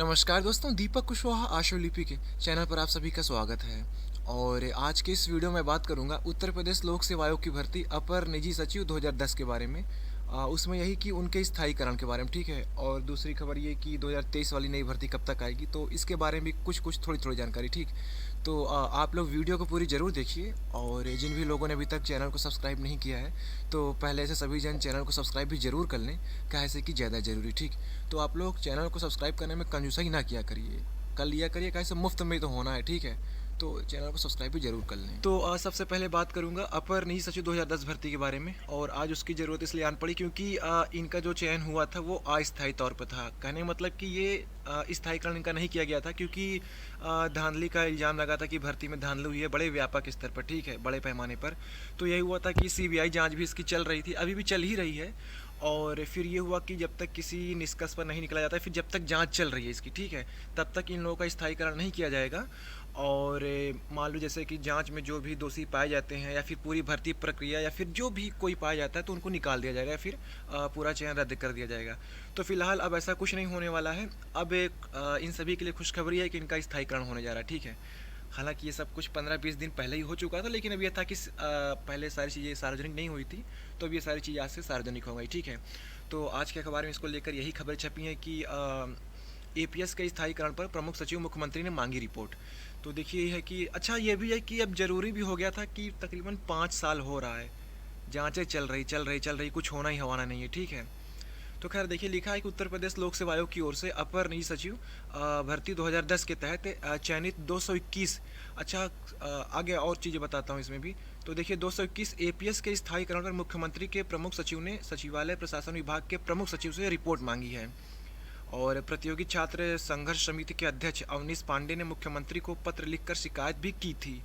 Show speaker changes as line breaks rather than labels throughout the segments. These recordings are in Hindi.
नमस्कार दोस्तों, दीपक कुशवाहा आशुलिपि के चैनल पर आप सभी का स्वागत है। और आज के इस वीडियो में बात करूंगा उत्तर प्रदेश लोक सेवा आयोग की भर्ती अपर निजी सचिव 2010 के बारे में। उसमें यही कि उनके स्थायीकरण के बारे में, ठीक है। और दूसरी खबर ये कि 2023 वाली नई भर्ती कब तक आएगी, तो इसके बारे में कुछ कुछ थोड़ी थोड़ी जानकारी, ठीक। तो आप लोग वीडियो को पूरी ज़रूर देखिए। और जिन भी लोगों ने अभी तक चैनल को सब्सक्राइब नहीं किया है, तो पहले से सभी जन चैनल को सब्सक्राइब भी ज़रूर कर लें, कैसे कि ज़्यादा ज़रूरी, ठीक। तो आप लोग चैनल को सब्सक्राइब करने में कंजूसाई ना किया करिए, कर लिया करिए, कैसे मुफ्त में तो होना है, ठीक है। तो चैनल को सब्सक्राइब भी जरूर कर लें। तो सबसे पहले बात करूंगा अपर निजी सचिव 2010 भर्ती के बारे में। और आज उसकी ज़रूरत इसलिए आन पड़ी क्योंकि इनका जो चयन हुआ था वो अस्थायी तौर पर था। कहने का मतलब कि ये स्थायीकरण इनका नहीं किया गया था क्योंकि धांधली का इल्ज़ाम लगा था कि भर्ती में धांधली हुई है बड़े व्यापक स्तर पर, ठीक है, बड़े पैमाने पर। तो यही हुआ था कि सीबीआई जांच भी इसकी चल रही थी, अभी भी चल ही रही है। और फिर ये हुआ कि जब तक किसी निष्कर्ष पर नहीं निकला जाता है, फिर जब तक जांच चल रही है इसकी, ठीक है, तब तक इन लोगों का स्थायीकरण नहीं किया जाएगा। और मान लो जैसे कि जांच में जो भी दोषी पाए जाते हैं या फिर पूरी भर्ती प्रक्रिया या फिर जो भी कोई पाया जाता है तो उनको निकाल दिया जाएगा या फिर पूरा चयन रद्द कर दिया जाएगा। तो फिलहाल अब ऐसा कुछ नहीं होने वाला है। अब एक इन सभी के लिए खुशखबरी है कि इनका स्थायीकरण होने जा रहा है, ठीक है। हालांकि ये सब कुछ 15-20 दिन पहले ही हो चुका था, लेकिन अब यह था कि पहले सारी चीज़ें सार्वजनिक नहीं हुई थी, तो अब ये सारी चीज़ें आज से सार्वजनिक हो गई, ठीक है। तो आज के अखबार में इसको लेकर यही खबर छपी है कि एपीएस के स्थायीकरण पर प्रमुख सचिव मुख्यमंत्री ने मांगी रिपोर्ट। तो देखिए है कि अच्छा ये भी है कि अब ज़रूरी भी हो गया था कि तकरीबन 5 साल हो रहा है, जांचें चल रही, कुछ होना ही हवाना नहीं है, ठीक है। तो खैर देखिए, लिखा है कि उत्तर प्रदेश लोक सेवा आयोग की ओर से अपर निजी सचिव भर्ती 2010 के तहत चयनित 221। अच्छा, आगे और चीज़ें बताता हूँ इसमें भी। तो देखिए 221 एपीएस के स्थायीकरण पर मुख्यमंत्री के प्रमुख सचिव ने सचिवालय प्रशासन विभाग के प्रमुख सचिव से रिपोर्ट मांगी है। और प्रतियोगी छात्र संघर्ष समिति के अध्यक्ष अवनीश पांडे ने मुख्यमंत्री को पत्र लिखकर शिकायत भी की थी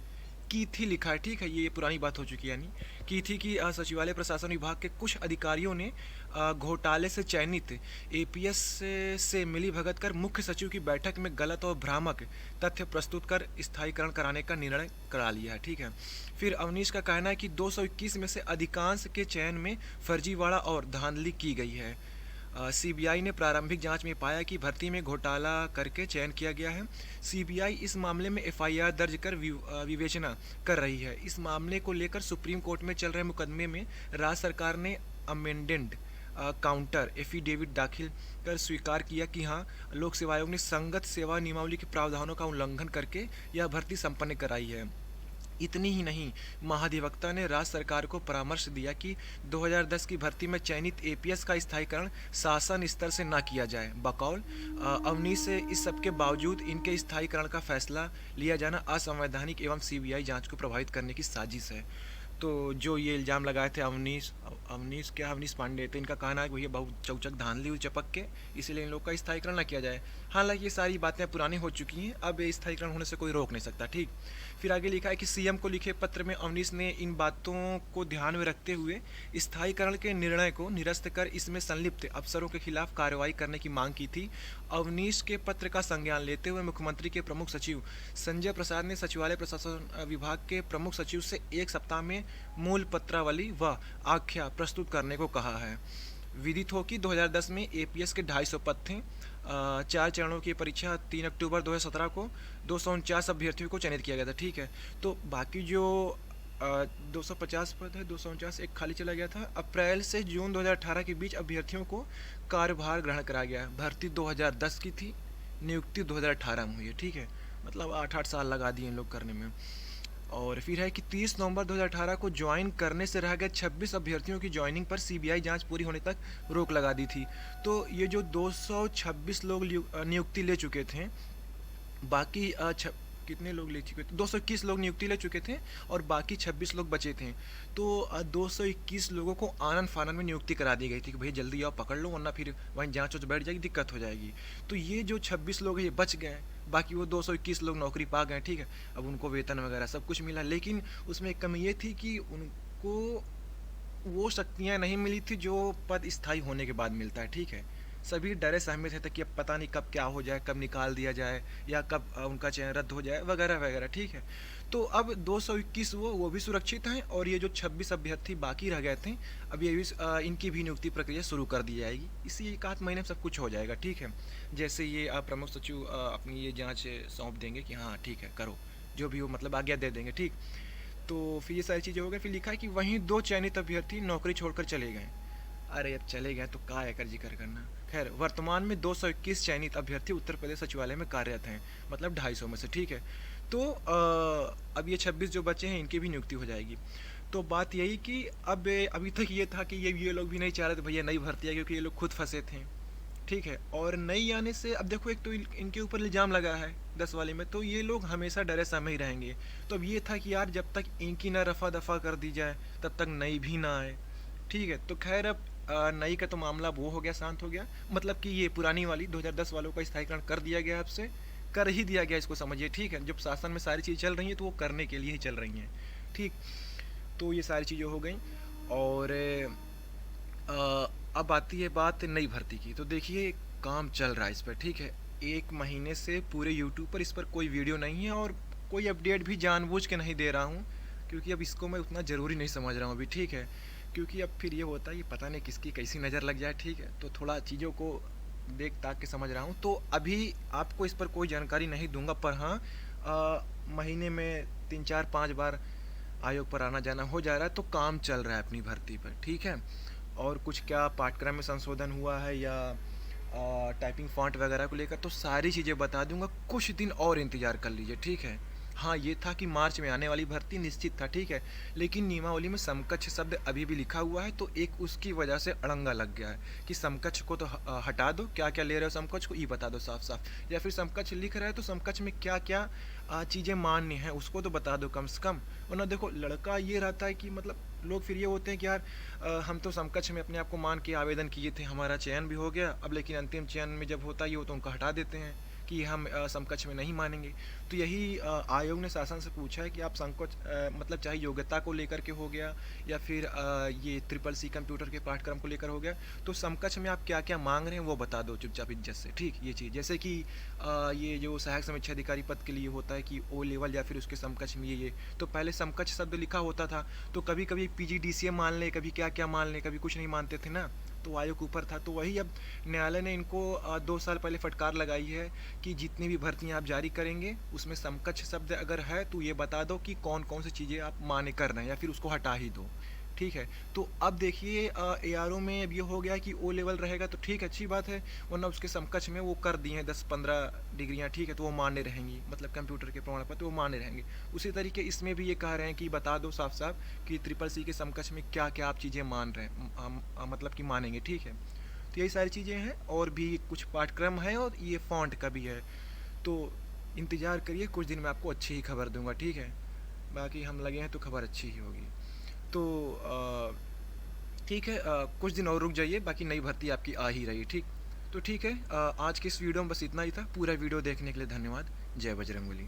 लिखा है, ठीक है, ये पुरानी बात हो चुकी है, यानी की थी कि सचिवालय प्रशासन विभाग के कुछ अधिकारियों ने घोटाले से चयनित एपीएस से मिली भगत कर मुख्य सचिव की बैठक में गलत और भ्रामक तथ्य प्रस्तुत कर स्थायीकरण कराने का निर्णय करा लिया है, ठीक है। फिर अवनीश का कहना है कि 221 में से अधिकांश के चयन में फर्जीवाड़ा और धांधली की गई है। सीबीआई ने प्रारंभिक जांच में पाया कि भर्ती में घोटाला करके चयन किया गया है। सीबीआई इस मामले में एफआईआर दर्ज कर विवेचना कर रही है। इस मामले को लेकर सुप्रीम कोर्ट में चल रहे मुकदमे में राज्य सरकार ने अमेंडेड काउंटर एफिडेविट दाखिल कर स्वीकार किया कि हाँ, लोक सेवा आयोग ने संगत सेवा नियमावली के प्रावधानों का उल्लंघन करके यह भर्ती संपन्न कराई है। इतनी ही नहीं, महाधिवक्ता ने राज्य सरकार को परामर्श दिया कि 2010 की भर्ती में चयनित एपीएस का स्थायीकरण शासन स्तर से न किया जाए। बकौल अवनीश से इस सब के बावजूद इनके स्थायीकरण का फैसला लिया जाना असंवैधानिक एवं सीबीआई जांच को प्रभावित करने की साजिश है। तो जो ये इल्ज़ाम लगाए थे अवनीश पांडे, तो इनका कहना है कि भैया बहुत चौचक धांधली हुई चपक के, इसीलिए इन लोग का स्थायीकरण ना किया जाए। हालांकि ये सारी बातें पुरानी हो चुकी हैं, अब स्थायीकरण होने से कोई रोक नहीं सकता, ठीक। फिर आगे लिखा है कि सीएम को लिखे पत्र में अवनीश ने इन बातों को ध्यान में रखते हुए स्थायीकरण के निर्णय को निरस्त कर इसमें संलिप्त अफसरों के खिलाफ कार्रवाई करने की मांग की थी। अवनीश के पत्र का संज्ञान लेते हुए मुख्यमंत्री के प्रमुख सचिव संजय प्रसाद ने सचिवालय प्रशासन विभाग के प्रमुख सचिव से 1 सप्ताह में मूल पत्रावली व आख्या प्रस्तुत करने को कहा है। विदित हो कि 2010 में एपीएस के 250 पद थे। 4 चरणों की परीक्षा 3 अक्टूबर 2017 को 249 अभ्यर्थियों को चयनित किया गया था, ठीक है। तो बाकी जो 250 पद है, 249 एक खाली चला गया था। अप्रैल से जून 2018 के बीच अभ्यर्थियों को कार्यभार ग्रहण कराया गया। भर्ती 2010 की थी, नियुक्ति 2018 में हुई है, ठीक है। मतलब 8-8 साल लगा दिए इन लोग करने में। और फिर है कि 30 नवंबर 2018 को ज्वाइन करने से रह गए 26 अभ्यर्थियों की ज्वाइनिंग पर सीबीआई जांच पूरी होने तक रोक लगा दी थी। तो ये जो 226 लोग नियुक्ति ले चुके थे, बाकी कितने लोग ले चुके थे, 221 लोग नियुक्ति ले चुके थे और बाकी 26 लोग बचे थे। तो 221 लोगों को आनन फानन में नियुक्ति करा दी गई थी कि भाई जल्दी आओ पकड़ लो, वरना फिर वहीं जांच वाँच बैठ जाएगी, दिक्कत हो जाएगी। तो ये जो 26 लोग हैं ये बच गए, बाकी वो 221 लोग नौकरी पा गए, ठीक है। अब उनको वेतन वगैरह सब कुछ मिला, लेकिन उसमें एक कमी ये थी कि उनको वो शक्तियाँ नहीं मिली थी जो पद स्थायी होने के बाद मिलता है, ठीक है। सभी डरे सहमे थे कि अब पता नहीं कब क्या हो जाए, कब निकाल दिया जाए या कब उनका चयन रद्द हो जाए वगैरह वगैरह, ठीक है। तो अब 221 वो भी सुरक्षित हैं, और ये जो 26 अभ्यर्थी बाकी रह गए थे, अब ये भी इनकी भी नियुक्ति प्रक्रिया शुरू कर दी जाएगी। इसी 1 आध महीने में सब कुछ हो जाएगा, ठीक है। जैसे ये प्रमुख सचिव अपनी ये जाँच सौंप देंगे कि हाँ ठीक है करो, जो भी हो मतलब आज्ञा दे देंगे, ठीक। तो फिर ये सारी चीज़ें हो गई। फिर लिखा है कि वहीं 2 चयनित अभ्यर्थी नौकरी छोड़कर चले गए। अरे अब चले गए तो का एकर जिक्र करना। खैर, वर्तमान में 221 चयनित अभ्यर्थी उत्तर प्रदेश सचिवालय में कार्यरत हैं, मतलब 250 में से, ठीक है। तो अब ये 26 जो बचे हैं इनकी भी नियुक्ति हो जाएगी। तो बात यही कि अब अभी तक ये था कि ये लोग भी नहीं चाह रहे थे भैया नई भर्ती है, क्योंकि ये लोग खुद फंसे थे, ठीक है। और नई आने से अब देखो, एक तो इनके ऊपर इल्ज़ाम लगा है 10 वाले में, तो ये लोग हमेशा डरे समय ही रहेंगे। तो अब ये था कि यार जब तक इनकी ना रफा दफा कर दी जाए तब तक नई भी ना आए, ठीक है। तो खैर अब नई का तो मामला वो हो गया, शांत हो गया, मतलब कि ये पुरानी वाली 2010 वालों का स्थायीकरण कर दिया गया, आपसे कर ही दिया गया, इसको समझिए, ठीक है। जब शासन में सारी चीज़ चल रही हैं तो वो करने के लिए ही चल रही हैं, ठीक। तो ये सारी चीज़ें हो गई। और अब आती है बात नई भर्ती की। तो देखिए काम चल रहा है इस पर, ठीक है। 1 महीने से पूरे यूट्यूब पर इस पर कोई वीडियो नहीं है, और कोई अपडेट भी जानबूझ के नहीं दे रहा हूँ, क्योंकि अब इसको मैं उतना ज़रूरी नहीं समझ रहा हूँ अभी, ठीक है। क्योंकि अब फिर ये होता है, ये पता नहीं किसकी कैसी नज़र लग जाए, ठीक है। तो थोड़ा चीज़ों को देख ताक के समझ रहा हूँ, तो अभी आपको इस पर कोई जानकारी नहीं दूंगा। पर हाँ, महीने में 3 4 5 बार आयोग पर आना जाना हो जा रहा है, तो काम चल रहा है अपनी भर्ती पर, ठीक है। और कुछ क्या पाठ्यक्रम में संशोधन हुआ है या टाइपिंग फॉन्ट वगैरह को लेकर, तो सारी चीज़ें बता दूंगा। कुछ दिन और इंतज़ार कर लीजिए, ठीक है। हाँ, ये था कि मार्च में आने वाली भर्ती निश्चित था, ठीक है। लेकिन नियमावली में समकक्ष शब्द अभी भी लिखा हुआ है, तो एक उसकी वजह से अड़ंगा लग गया है कि समकक्ष को तो हटा दो, क्या क्या ले रहे हो समकक्ष को ये बता दो साफ साफ, या फिर समकक्ष लिख रहे हो तो समकक्ष में क्या क्या चीज़ें मान्य हैं उसको तो बता दो कम से कम। वरना देखो, लड़का ये रहता है कि मतलब लोग फिर ये होते हैं कि यार हम तो समकक्ष में अपने आप को मान के आवेदन किए थे, हमारा चयन भी हो गया, अब लेकिन अंतिम चयन में जब होता ही हो तो उनको हटा देते हैं कि हम समकक्ष में नहीं मानेंगे। तो यही आयोग ने शासन से पूछा है कि आप संकोच मतलब चाहे योग्यता को लेकर के हो गया या फिर ये CCC कंप्यूटर के पाठ्यक्रम को लेकर हो गया, तो समकक्ष में आप क्या क्या मांग रहे हैं वो बता दो चुपचाप इज्जत से, ठीक। ये चीज़ जैसे कि ये जो सहायक समीक्षा अधिकारी पद के लिए होता है कि O लेवल या फिर उसके समकक्ष में ये, तो पहले समकक्ष शब्द लिखा होता था, तो कभी कभी PGDCA मान ले, कभी क्या क्या मान ले, कभी कुछ नहीं मानते थे ना, तो आयोग ऊपर था। तो वही अब न्यायालय ने इनको 2 साल पहले फटकार लगाई है कि जितनी भी भर्तियां आप जारी करेंगे उसमें समकक्ष शब्द अगर है तो ये बता दो कि कौन कौन सी चीज़ें आप माने कर रहे हैं, या फिर उसको हटा ही दो, ठीक है। तो अब देखिए ARO में अब ये हो गया कि O लेवल रहेगा, तो ठीक है, अच्छी बात है, वरना उसके समकक्ष में वो कर दिए हैं 10 15 डिग्रियाँ, ठीक है, तो वो मान्य रहेंगी, मतलब कंप्यूटर के प्रमाण पत्र वो मान्य रहेंगे। उसी तरीके इसमें भी ये कह रहे हैं कि बता दो साफ साफ कि CCC के समकक्ष में क्या क्या आप चीज़ें मान रहे हैं, मतलब कि मानेंगे, ठीक है। तो यही सारी चीज़ें हैं, और भी कुछ पाठ्यक्रम है और ये फॉन्ट का भी है। तो इंतज़ार करिए, कुछ दिन में आपको अच्छी ही खबर दूंगा, ठीक है। बाकी हम लगे हैं तो खबर अच्छी ही होगी। तो ठीक है, कुछ दिन और रुक जाइए, बाकी नई भर्ती आपकी आ ही रही, ठीक। तो ठीक है, आज की इस वीडियो में बस इतना ही था। पूरा वीडियो देखने के लिए धन्यवाद। जय बजरंगबली।